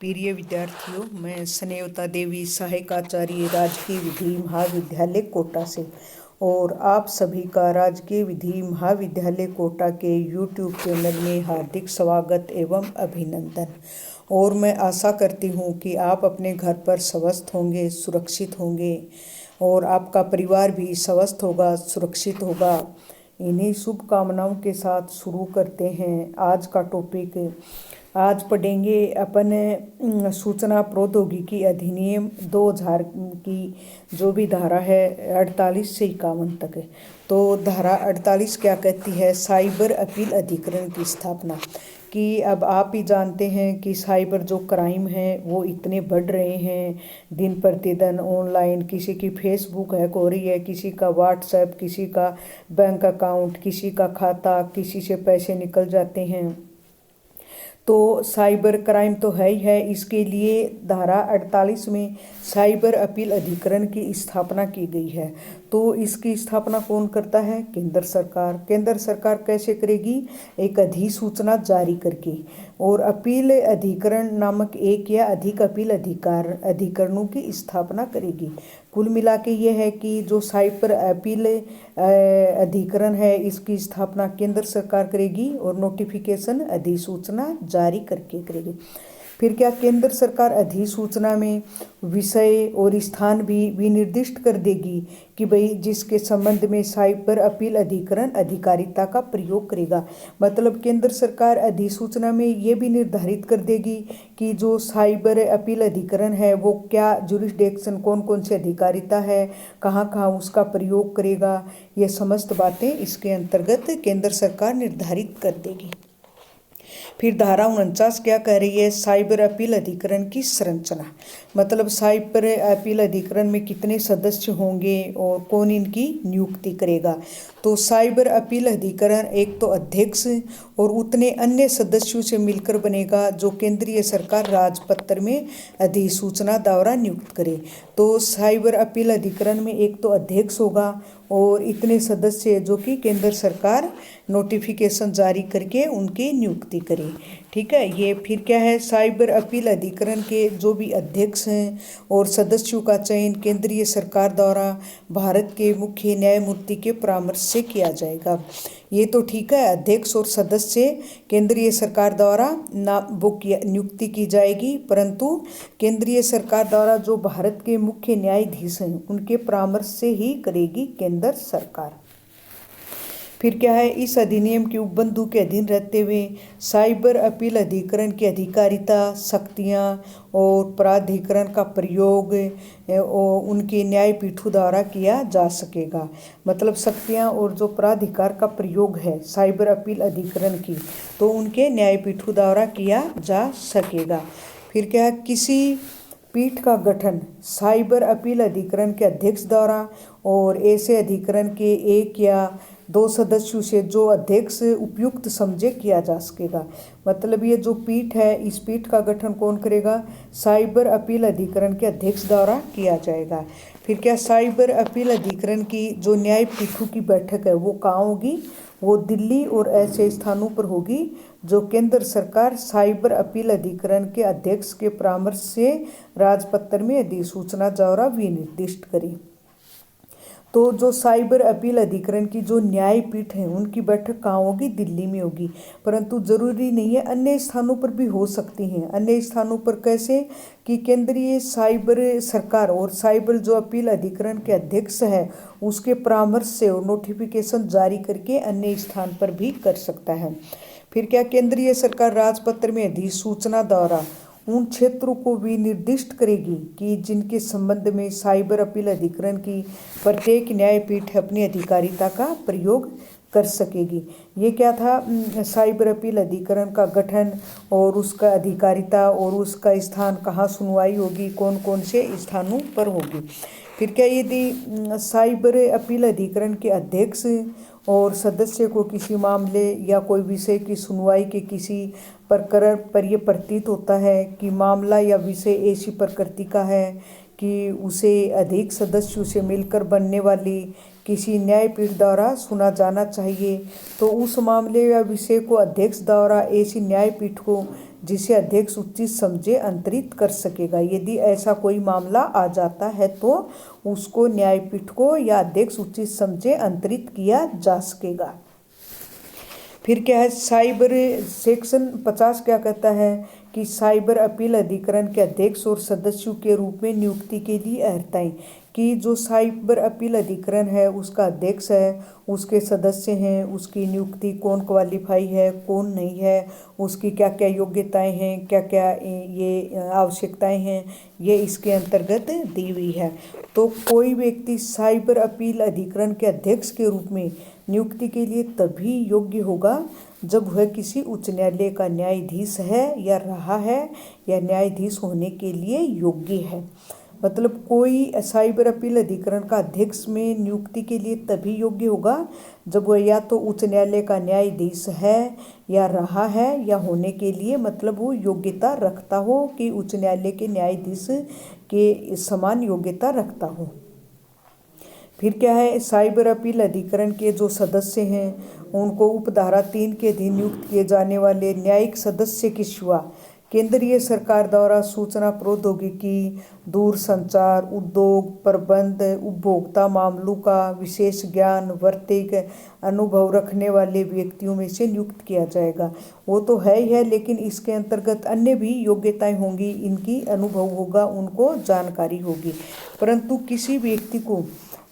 प्रिय विद्यार्थियों, मैं स्नेहता देवी सहायक आचार्य राजकीय विधि महाविद्यालय कोटा से और आप सभी का राजकीय विधि महाविद्यालय कोटा के YouTube चैनल में हार्दिक स्वागत एवं अभिनंदन। और मैं आशा करती हूँ कि आप अपने घर पर स्वस्थ होंगे, सुरक्षित होंगे और आपका परिवार भी स्वस्थ होगा, सुरक्षित होगा। इन्हीं शुभकामनाओं के साथ शुरू करते हैं आज का टॉपिक। आज पढ़ेंगे अपन सूचना प्रौद्योगिकी अधिनियम 2000 की जो भी धारा है 48 से 51 तक है। तो धारा 48 क्या कहती है? साइबर अपील अधिकरण की स्थापना। कि अब आप ही जानते हैं कि साइबर जो क्राइम है वो इतने बढ़ रहे हैं दिन प्रतिदिन। ऑनलाइन किसी की फेसबुक हैक हो रही है, किसी का व्हाट्सएप, किसी का बैंक अकाउंट, किसी का खाता, किसी से पैसे निकल जाते हैं। तो साइबर क्राइम तो है ही है। इसके लिए धारा 48 में साइबर अपील अधिकरण की स्थापना की गई है। तो इसकी स्थापना कौन करता है? केंद्र सरकार। केंद्र सरकार कैसे करेगी? एक अधिसूचना जारी करके और अपील अधिकरण नामक एक या अधिक अपील अधिकरणों की स्थापना करेगी। कुल मिला के ये है कि जो साइबर अपील अधिकरण है इसकी स्थापना केंद्र सरकार करेगी और नोटिफिकेशन अधिसूचना जारी करके करेगी। फिर क्या केंद्र सरकार अधिसूचना में विषय और स्थान भी विनिर्दिष्ट कर देगी कि भाई जिसके संबंध में साइबर अपील अधिकरण अधिकारिता का प्रयोग करेगा। मतलब केंद्र सरकार अधिसूचना में ये भी निर्धारित कर देगी कि जो साइबर अपील अधिकरण है वो क्या जुरिस्डिक्शन, कौन कौन सी अधिकारिता है, कहाँ कहाँ उसका प्रयोग करेगा। ये समस्त बातें इसके अंतर्गत केंद्र सरकार निर्धारित कर देगी। फिर धारा 49 क्या कह रही है? साइबर अपील अधिकरण की संरचना। मतलब साइबर अपील अधिकरण में कितने सदस्य होंगे और कौन इनकी नियुक्ति करेगा। तो साइबर अपील अधिकरण एक तो अध्यक्ष और उतने अन्य सदस्यों से मिलकर बनेगा जो केंद्रीय सरकार राजपत्र में अधिसूचना द्वारा नियुक्त करे। तो साइबर अपील अधिकरण में एक तो अध्यक्ष होगा और इतने सदस्य जो कि केंद्र सरकार नोटिफिकेशन जारी करके उनकी नियुक्ति करे। ठीक है। ये फिर क्या है? साइबर अपील अधिकरण के जो भी अध्यक्ष हैं और सदस्यों का चयन केंद्रीय सरकार द्वारा भारत के मुख्य न्यायमूर्ति के परामर्श से किया जाएगा। ये तो ठीक है, अध्यक्ष और सदस्य केंद्रीय सरकार द्वारा नियुक्ति की जाएगी, परंतु केंद्रीय सरकार द्वारा जो भारत के मुख्य न्यायाधीश हैं उनके परामर्श से ही करेगी केंद्र सरकार। फिर क्या है? इस अधिनियम के उपबंधु के अधीन रहते हुए साइबर अपील अधिकरण की अधिकारिता, शक्तियाँ और प्राधिकरण का प्रयोग उनके न्यायपीठों द्वारा किया जा सकेगा। मतलब शक्तियाँ और जो प्राधिकार का प्रयोग है साइबर अपील अधिकरण की, तो उनके न्यायपीठों द्वारा किया जा सकेगा। फिर क्या है? किसी पीठ का गठन साइबर अपील अधिकरण के अध्यक्ष द्वारा और ऐसे अधिकरण के एक या दो सदस्यों से जो अध्यक्ष उपयुक्त समझे किया जा सकेगा। मतलब ये जो पीठ है इस पीठ का गठन कौन करेगा? साइबर अपील अधिकरण के अध्यक्ष द्वारा किया जाएगा। फिर क्या? साइबर अपील अधिकरण की जो न्यायपीठों की बैठक है वो कहाँ होगी? वो दिल्ली और ऐसे स्थानों पर होगी जो केंद्र सरकार साइबर अपील अधिकरण के अध्यक्ष के परामर्श से राजपत्र में अधिसूचना द्वारा विनिर्दिष्ट करे। तो जो साइबर अपील अधिकरण की जो न्यायपीठ है उनकी बैठक कहाँ होगी? दिल्ली में होगी, परंतु जरूरी नहीं है, अन्य स्थानों पर भी हो सकती हैं। अन्य स्थानों पर कैसे? कि केंद्रीय साइबर सरकार और साइबर जो अपील अधिकरण के अध्यक्ष है उसके परामर्श से और नोटिफिकेशन जारी करके अन्य स्थान पर भी कर सकता है। फिर क्या? केंद्रीय सरकार राजपत्र में अधिसूचना द्वारा उन क्षेत्रों को भी निर्दिष्ट करेगी कि जिनके संबंध में साइबर अपील अधिकरण की प्रत्येक न्यायपीठ अपनी अधिकारिता का प्रयोग कर सकेगी। ये क्या था? साइबर अपील अधिकरण का गठन और उसका अधिकारिता और उसका स्थान कहाँ सुनवाई होगी, कौन कौन से स्थानों पर होगी। फिर क्या? यदि साइबर अपील अधिकरण के अध्यक्ष और सदस्य को किसी मामले या कोई विषय की सुनवाई के किसी प्रकरण पर यह प्रतीत होता है कि मामला या विषय ऐसी प्रकृति का है कि उसे अधिक सदस्यों से मिलकर बनने वाली किसी न्यायपीठ द्वारा सुना जाना चाहिए, तो उस मामले या विषय को अध्यक्ष द्वारा ऐसी न्यायपीठ को जिसे अध्यक्ष उचित समझे अंतरित कर सकेगा। यदि ऐसा कोई मामला आ जाता है तो उसको न्यायपीठ को या अध्यक्ष उचित समझे अंतरित किया जा सकेगा। फिर क्या है, साइबर सेक्शन 50 क्या कहता है कि साइबर अपील अधिकरण के अध्यक्ष और सदस्यों के रूप में नियुक्ति के लिए अर्हताएं, कि जो साइबर अपील अधिकरण है उसका अध्यक्ष है, उसके सदस्य हैं, उसकी नियुक्ति कौन क्वालिफाई है कौन नहीं है, उसकी क्या क्या योग्यताएं हैं, क्या क्या ये आवश्यकताएं हैं, ये इसके अंतर्गत दी हुई है। तो कोई व्यक्ति साइबर अपील अधिकरण के अध्यक्ष के रूप में नियुक्ति के लिए तभी योग्य होगा जब वह किसी उच्च न्यायालय का न्यायाधीश है या रहा है या न्यायाधीश होने के लिए योग्य है। मतलब कोई साइबर अपील अधिकरण का अध्यक्ष में नियुक्ति के लिए तभी योग्य होगा जब वह या तो उच्च न्यायालय का न्यायाधीश है या रहा है या होने के लिए, मतलब वो योग्यता रखता हो कि उच्च न्यायालय के न्यायाधीश के समान योग्यता रखता हो। फिर क्या है, साइबर अपील अधिकरण के जो सदस्य हैं उनको उपधारा 3 के अधीन नियुक्त किए जाने वाले न्यायिक सदस्य की सेवा केंद्रीय सरकार द्वारा सूचना प्रौद्योगिकी, दूरसंचार, उद्योग प्रबंध, उपभोक्ता मामलों का विशेष ज्ञान, वर्तक अनुभव रखने वाले व्यक्तियों में से नियुक्त किया जाएगा। वो तो है ही है, लेकिन इसके अंतर्गत अन्य भी योग्यताएं होंगी, इनकी अनुभव होगा, उनको जानकारी होगी। परंतु किसी व्यक्ति को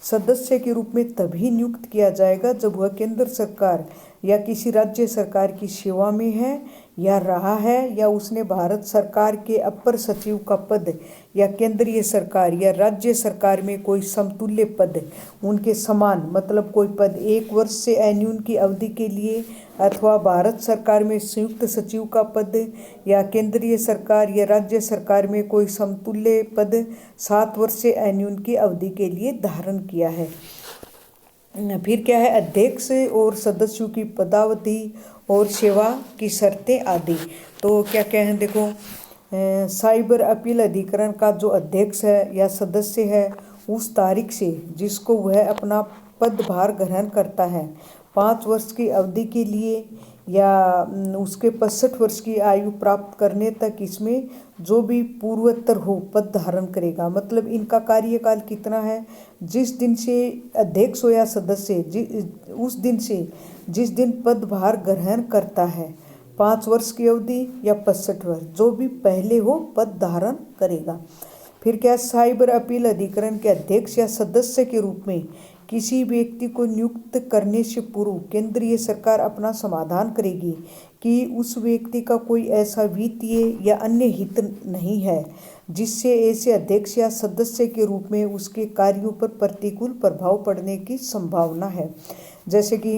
सदस्य के रूप में तभी नियुक्त किया जाएगा जब वह केंद्र सरकार या किसी राज्य सरकार की सेवा में है या रहा है, या उसने भारत सरकार के अपर सचिव का पद या केंद्रीय सरकार या राज्य सरकार में कोई समतुल्य पद उनके समान, मतलब कोई पद 1 वर्ष से अन्यून की अवधि के लिए, अथवा भारत सरकार में संयुक्त सचिव का पद या केंद्रीय सरकार या राज्य सरकार में कोई समतुल्य पद 7 वर्ष से अन्यून की अवधि के लिए धारण किया है। फिर क्या है, अध्यक्ष और सदस्यों की पदावधि और सेवा की शर्तें आदि। तो क्या क्या है, देखो, साइबर अपील अधिकरण का जो अध्यक्ष है या सदस्य है उस तारीख से जिसको वह अपना पदभार ग्रहण करता है 5 वर्ष की अवधि के लिए या उसके 65 वर्ष की आयु प्राप्त करने तक इसमें जो भी पूर्वोत्तर हो पद धारण करेगा। मतलब इनका कार्यकाल कितना है, जिस दिन से अध्यक्ष हो या सदस्य उस दिन से जिस दिन पदभार ग्रहण करता है 5 वर्ष की अवधि या 65 वर्ष, जो भी पहले हो पद धारण करेगा। फिर क्या, साइबर अपील अधिकरण के अध्यक्ष या सदस्य के रूप में किसी व्यक्ति को नियुक्त करने से पूर्व केंद्रीय सरकार अपना समाधान करेगी कि उस व्यक्ति का कोई ऐसा वित्तीय या अन्य हित नहीं है जिससे ऐसे अध्यक्ष या सदस्य के रूप में उसके कार्यों पर प्रतिकूल प्रभाव पड़ने की संभावना है। जैसे कि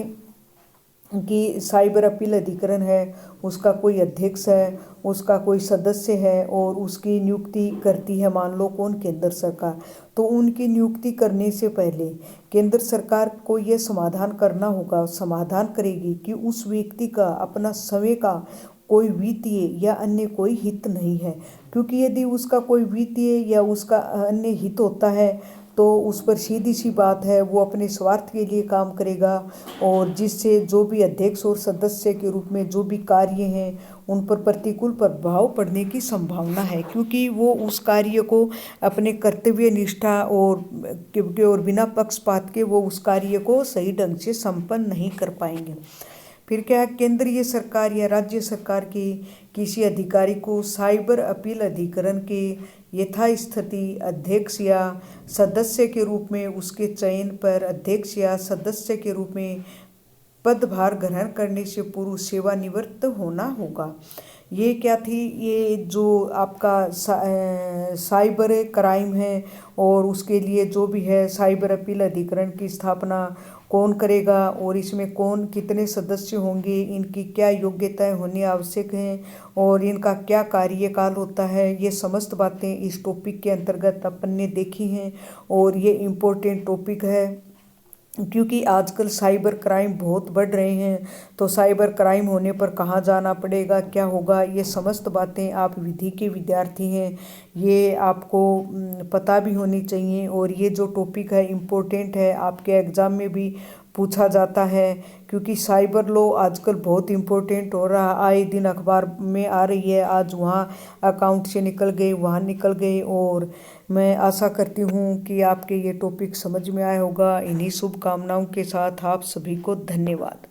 साइबर अपील अधिकरण है, उसका कोई अध्यक्ष है, उसका कोई सदस्य है और उसकी नियुक्ति करती है मान लो कौन, केंद्र सरकार। तो उनकी नियुक्ति करने से पहले केंद्र सरकार को यह समाधान करना होगा, समाधान करेगी कि उस व्यक्ति का अपना समय का कोई वित्तीय या अन्य कोई हित नहीं है, क्योंकि यदि उसका कोई वित्तीय या उसका अन्य हित होता है तो उस पर सीधी सी बात है वो अपने स्वार्थ के लिए काम करेगा और जिससे जो भी अध्यक्ष और सदस्य के रूप में जो भी कार्य हैं उन पर प्रतिकूल प्रभाव पड़ने की संभावना है, क्योंकि वो उस कार्य को अपने कर्तव्य निष्ठा और बिना पक्षपात के वो उस कार्य को सही ढंग से संपन्न नहीं कर पाएंगे। फिर क्या है, केंद्रीय सरकार या राज्य सरकार के किसी अधिकारी को साइबर अपील अधिकरण के यथास्थिति अध्यक्ष या सदस्य के रूप में उसके चयन पर अध्यक्ष या सदस्य के रूप में पदभार ग्रहण करने से पूर्व सेवानिवृत्त होना होगा। ये क्या थी, ये जो आपका साइबर क्राइम है और उसके लिए जो भी है साइबर अपील अधिकरण की स्थापना कौन करेगा और इसमें कौन कितने सदस्य होंगे, इनकी क्या योग्यताएं होनी आवश्यक हैं और इनका क्या कार्यकाल होता है, ये समस्त बातें इस टॉपिक के अंतर्गत अपन ने देखी हैं। और ये इम्पोर्टेंट टॉपिक है क्योंकि आजकल साइबर क्राइम बहुत बढ़ रहे हैं, तो साइबर क्राइम होने पर कहाँ जाना पड़ेगा, क्या होगा, ये समस्त बातें आप विधि के विद्यार्थी हैं, ये आपको पता भी होनी चाहिए। और ये जो टॉपिक है इम्पोर्टेंट है, आपके एग्ज़ाम में भी पूछा जाता है, क्योंकि साइबर लॉ आजकल बहुत इम्पोर्टेंट हो रहा। आए दिन अखबार में आ रही है, आज वहाँ अकाउंट से निकल गई, वहाँ निकल गई। और मैं आशा करती हूँ कि आपके ये टॉपिक समझ में आया होगा। इन्हीं शुभकामनाओं के साथ आप सभी को धन्यवाद।